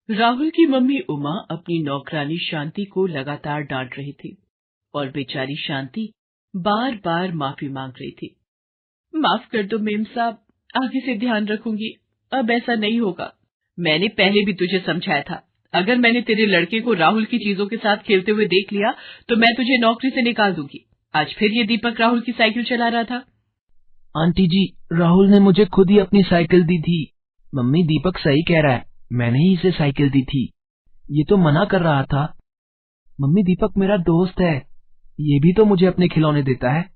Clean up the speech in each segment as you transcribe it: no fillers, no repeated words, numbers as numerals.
राहुल की मम्मी उमा अपनी नौकरानी शांति को लगातार डांट रही थी और बेचारी शांति बार बार माफी मांग रही थी। माफ कर दो मेम साहब, आगे से ध्यान रखूंगी, अब ऐसा नहीं होगा। मैंने पहले भी तुझे समझाया था, अगर मैंने तेरे लड़के को राहुल की चीजों के साथ खेलते हुए देख लिया तो मैं तुझे नौकरी से निकाल दूंगी। आज फिर ये दीपक राहुल की साइकिल चला रहा था। आंटी जी, राहुल ने मुझे खुद ही अपनी साइकिल दी थी। मम्मी, दीपक सही कह रहा है, मैंने ही इसे साइकिल दी थी। ये तो मना कर रहा था। मम्मी, दीपक मेरा दोस्त है, ये भी तो मुझे अपने खिलौने देता है।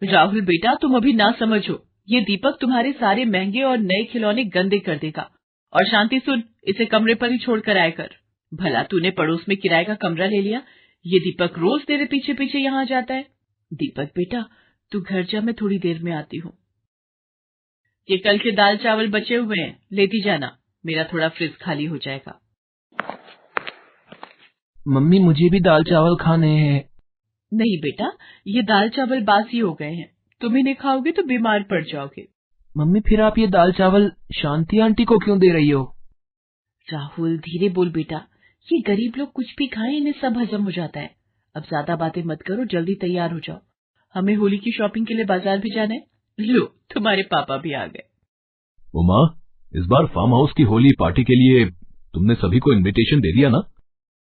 राहुल बेटा, तुम अभी ना समझो, ये दीपक तुम्हारे सारे महंगे और नए खिलौने गंदे कर देगा। और शांति सुन, इसे कमरे पर ही छोड़कर आया कर। भला तूने पड़ोस में किराए का कमरा ले लिया, ये दीपक रोज तेरे पीछे पीछे यहाँ जाता है। दीपक बेटा, तू घर जा, मैं थोड़ी देर में आती हूँ। ये कल के दाल चावल बचे हुए हैं, लेती जाना, मेरा थोड़ा फ्रिज खाली हो जाएगा। मम्मी, मुझे भी दाल चावल खाने हैं। नहीं बेटा, ये दाल चावल बासी हो गए हैं, तुम इन्हें खाओगे तो बीमार पड़ जाओगे। मम्मी, फिर आप ये दाल चावल शांति आंटी को क्यों दे रही हो? राहुल धीरे बोल बेटा, ये गरीब लोग कुछ भी खाएं इन्हें सब हजम हो जाता है। अब ज्यादा बातें मत करो, जल्दी तैयार हो जाओ, हमें होली की शॉपिंग के लिए बाजार भी जाना है। लो, तुम्हारे पापा भी आ गए। उमा, इस बार फार्म हाउस की होली पार्टी के लिए तुमने सभी को इनविटेशन दे दिया ना?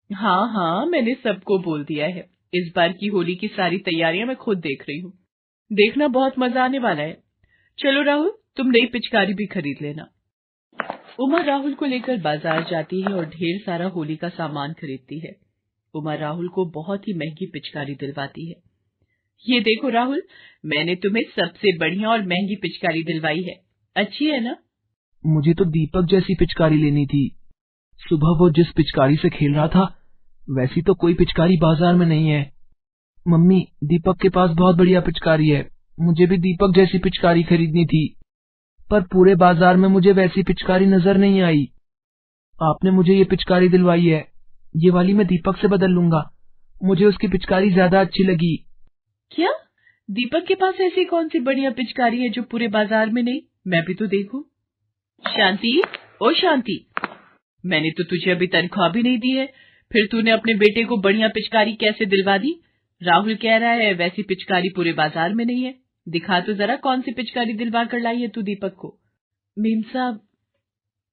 हाँ हाँ, मैंने सबको बोल दिया है। इस बार की होली की सारी तैयारियां मैं खुद देख रही हूँ, देखना बहुत मजा आने वाला है। चलो राहुल, तुम नई पिचकारी भी खरीद लेना। उमा राहुल को लेकर बाजार जाती है और ढेर सारा होली का सामान खरीदती है। उमा राहुल को बहुत ही महंगी पिचकारी दिलवाती है। ये देखो राहुल, मैंने तुम्हें सबसे बढ़िया और महंगी पिचकारी दिलवाई है, अच्छी है ना? मुझे तो दीपक जैसी पिचकारी लेनी थी। सुबह वो जिस पिचकारी से खेल रहा था वैसी तो कोई पिचकारी बाजार में नहीं है। मम्मी, दीपक के पास बहुत बढ़िया पिचकारी है, मुझे भी दीपक जैसी पिचकारी खरीदनी थी, पर पूरे बाजार में मुझे वैसी पिचकारी नजर नहीं आई। आपने मुझे ये पिचकारी दिलवाई है, ये वाली मैं दीपक से बदल लूंगा, मुझे उसकी पिचकारी ज्यादा अच्छी लगी। क्या दीपक के पास ऐसी कौन सी बढ़िया पिचकारी है जो पूरे बाजार में नहीं? मैं भी तो देखूं। शांति, ओ शांति, मैंने तो तुझे अभी तनख्वाह भी नहीं दी है, फिर तूने अपने बेटे को बढ़िया पिचकारी कैसे दिलवा दी? राहुल कह रहा है वैसी पिचकारी पूरे बाजार में नहीं है, दिखा तो जरा कौन सी पिचकारी दिलवा कर लाई है तू दीपक को। मेम साहब,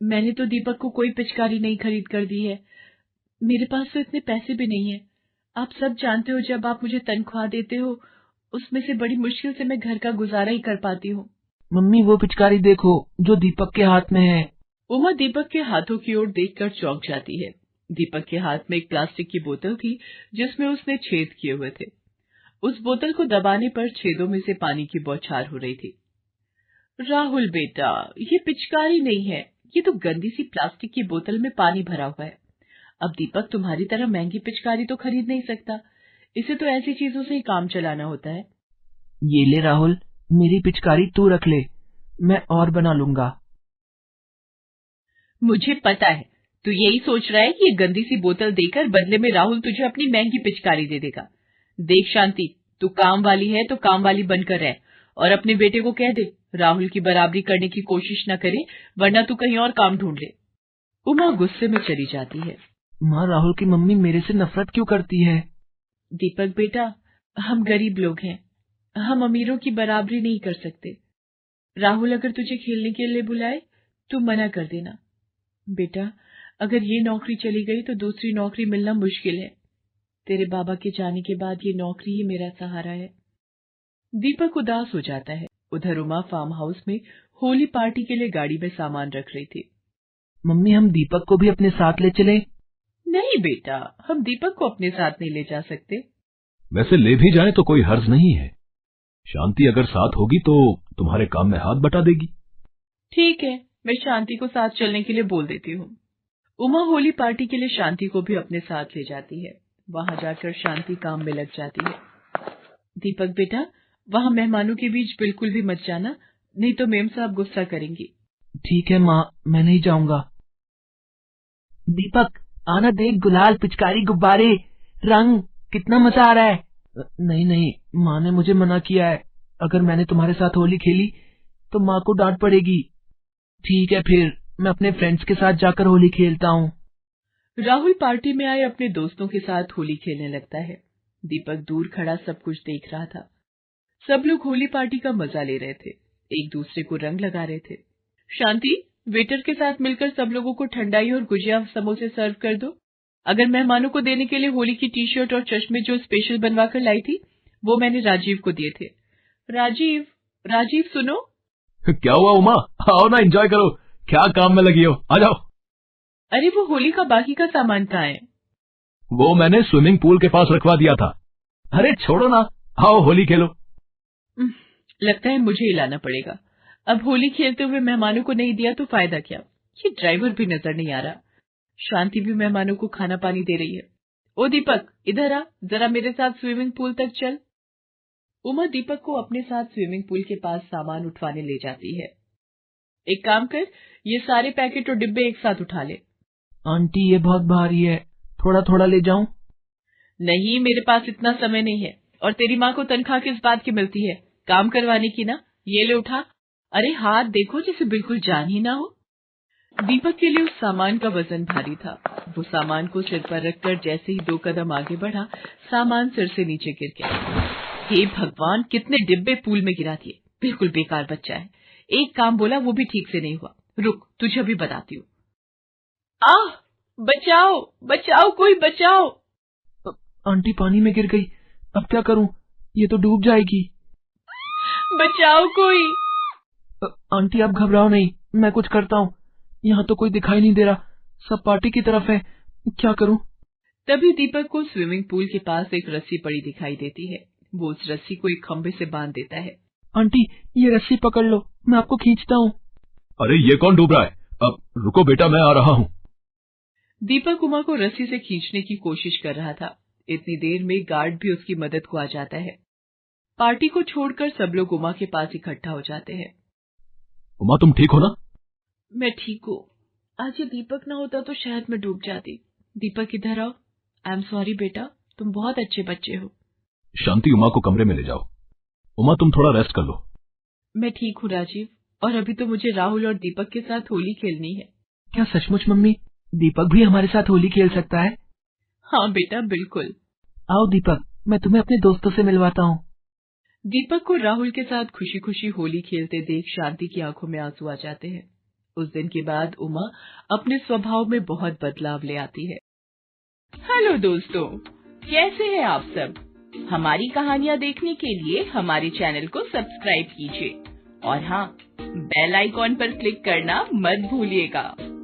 मैंने तो दीपक को कोई पिचकारी नहीं खरीद कर दी है, मेरे पास तो इतने पैसे भी नहीं है। आप सब जानते हो, जब आप मुझे तनख्वाह देते हो उसमें से बड़ी मुश्किल से मैं घर का गुजारा ही कर पाती हूँ। मम्मी, वो पिचकारी देखो जो दीपक के हाथ में है। उमा दीपक के हाथों की ओर देखकर चौंक जाती है। दीपक के हाथ में एक प्लास्टिक की बोतल थी जिसमें उसने छेद किए हुए थे। उस बोतल को दबाने पर छेदों में से पानी की बौछार हो रही थी। राहुल बेटा, ये पिचकारी नहीं है, ये तो गंदी सी प्लास्टिक की बोतल में पानी भरा हुआ है। अब दीपक तुम्हारी तरह महंगी पिचकारी तो खरीद नहीं सकता, इसे तो ऐसी चीजों से ही काम चलाना होता है। ये ले राहुल, मेरी पिचकारी तू रख ले, मैं और बना लूंगा। मुझे पता है, तू यही सोच रहा है कि ये गंदी सी बोतल देकर बदले में राहुल तुझे अपनी महंगी पिचकारी दे देगा। देख शांति, तू काम वाली है तो काम वाली बनकर रह, और अपने बेटे को कह दे राहुल की बराबरी करने की कोशिश न करे, वरना तू कहीं और काम ढूंढ ले। उमा गुस्से में चली जाती है। माँ, राहुल की मम्मी मेरे से नफरत क्यों करती है? दीपक बेटा, हम गरीब लोग हैं, हम अमीरों की बराबरी नहीं कर सकते। राहुल अगर तुझे खेलने के लिए बुलाए तो मना कर देना। बेटा, अगर ये नौकरी चली गई तो दूसरी नौकरी मिलना मुश्किल है। तेरे बाबा के जाने के बाद ये नौकरी ही मेरा सहारा है। दीपक उदास हो जाता है। उधर उमा फार्म हाउस में होली पार्टी के लिए गाड़ी में सामान रख रही थी। मम्मी, हम दीपक को भी अपने साथ ले चले? नहीं बेटा, हम दीपक को अपने साथ नहीं ले जा सकते। वैसे ले भी जाए तो कोई हर्ज नहीं है, शांति अगर साथ होगी तो तुम्हारे काम में हाथ बटा देगी। ठीक है, मैं शांति को साथ चलने के लिए बोल देती हूँ। उमा होली पार्टी के लिए शांति को भी अपने साथ ले जाती है। वहां जाकर शांति काम में लग जाती है। दीपक बेटा, वहां मेहमानों के बीच बिल्कुल भी मत जाना, नहीं तो मेम साहब गुस्सा करेंगी। ठीक है माँ, मैं नहीं जाऊंगा। दीपक, आना देख, गुलाल, पिचकारी, गुब्बारे, रंग, कितना मजा आ रहा है। नहीं नहीं, माँ ने मुझे मना किया है, अगर मैंने तुम्हारे साथ होली खेली तो माँ को डांट पड़ेगी। ठीक है, फिर मैं अपने फ्रेंड्स के साथ जाकर होली खेलता हूँ। राहुल पार्टी में आए अपने दोस्तों के साथ होली खेलने लगता है। दीपक दूर खड़ा सब कुछ देख रहा था। सब लोग होली पार्टी का मजा ले रहे थे, एक दूसरे को रंग लगा रहे थे। शांति, वेटर के साथ मिलकर सब लोगों को ठंडाई और गुजिया समोसे सर्व कर दो। अगर मेहमानों को देने के लिए होली की टी-शर्ट और चश्मे जो स्पेशल बनवा कर लाई थी, वो मैंने राजीव को दिए थे। राजीव सुनो। क्या हुआ उमा? आओ ना, एंजॉय करो। क्या काम में लगी हो? आ जाओ। अरे वो होली का बाकी का सामान कहाँ है? वो मैंने स्विमिंग पूल के पास रखवा दिया था। अरे छोड़ो ना, आओ होली खेलो। लगता है मुझे ही लाना पड़ेगा। अब होली खेलते हुए मेहमानों को नहीं दिया तो फायदा क्या? ये ड्राइवर भी नजर नहीं आ रहा। शांति भी मेहमानों को खाना पानी दे रही है। ओ दीपक, इधर आ, जरा मेरे साथ स्विमिंग पूल तक चल। उमा दीपक को अपने साथ स्विमिंग पूल के पास सामान उठवाने ले जाती है। एक काम कर, ये सारे पैकेट और डिब्बे एक साथ उठा ले। आंटी ये बहुत भारी है, थोड़ा थोड़ा ले जाऊं? नहीं, मेरे पास इतना समय नहीं है। और तेरी माँ को तनख्वाह किस बात की मिलती है? काम करवाने की ना। ये ले उठा। अरे हाथ देखो, जैसे बिल्कुल जान ही ना हो। दीपक के लिए उस सामान का वजन भारी था। वो सामान को सिर पर रखकर जैसे ही 2 कदम आगे बढ़ा, सामान सिर से नीचे गिर गया। हे भगवान, कितने डिब्बे पूल में गिरा दिए। बिल्कुल बेकार बच्चा है। एक काम बोला वो भी ठीक से नहीं हुआ। रुक, तुझे अभी बताती हूँ। आह, बचाओ बचाओ, कोई बचाओ। आंटी पानी में गिर गई, अब क्या करूं? ये तो डूब जाएगी। बचाओ कोई। आंटी आप घबराओ नहीं, मैं कुछ करता हूँ। यहाँ तो कोई दिखाई नहीं दे रहा, सब पार्टी की तरफ है, क्या करूं? तभी दीपक को स्विमिंग पूल के पास एक रस्सी पड़ी दिखाई देती है। वो उस रस्सी को एक खंभे से बांध देता है। आंटी ये रस्सी पकड़ लो, मैं आपको खींचता हूँ। अरे ये कौन डूब रहा है? अब रुको बेटा, मैं आ रहा हूँ। दीपक उमा को रस्सी से खींचने की कोशिश कर रहा था। इतनी देर में गार्ड भी उसकी मदद को आ जाता है। पार्टी को छोड़कर सब लोग उमा के पास इकट्ठा हो जाते हैं। उमा तुम ठीक हो ना? मैं ठीक हूँ। आज ये दीपक ना होता तो शायद मैं डूब जाती। दीपक इधर आओ। आई एम सॉरी बेटा, तुम बहुत अच्छे बच्चे हो। शांति, उमा को कमरे में ले जाओ। उमा तुम थोड़ा रेस्ट कर लो। मैं ठीक हूँ राजीव, और अभी तो मुझे राहुल और दीपक के साथ होली खेलनी है। क्या सचमुच मम्मी? दीपक भी हमारे साथ होली खेल सकता है? हाँ बेटा, बिल्कुल। आओ दीपक, मैं तुम्हें अपने दोस्तों से मिलवाता हूँ। दीपक को राहुल के साथ खुशी खुशी होली खेलते देख शांति की आंखों में आंसू आ जाते हैं। उस दिन के बाद उमा अपने स्वभाव में बहुत बदलाव ले आती है। हेलो दोस्तों, कैसे हैं आप सब? हमारी कहानियाँ देखने के लिए हमारे चैनल को सब्सक्राइब कीजिए और हाँ, बेल आइकॉन पर क्लिक करना मत भूलिएगा।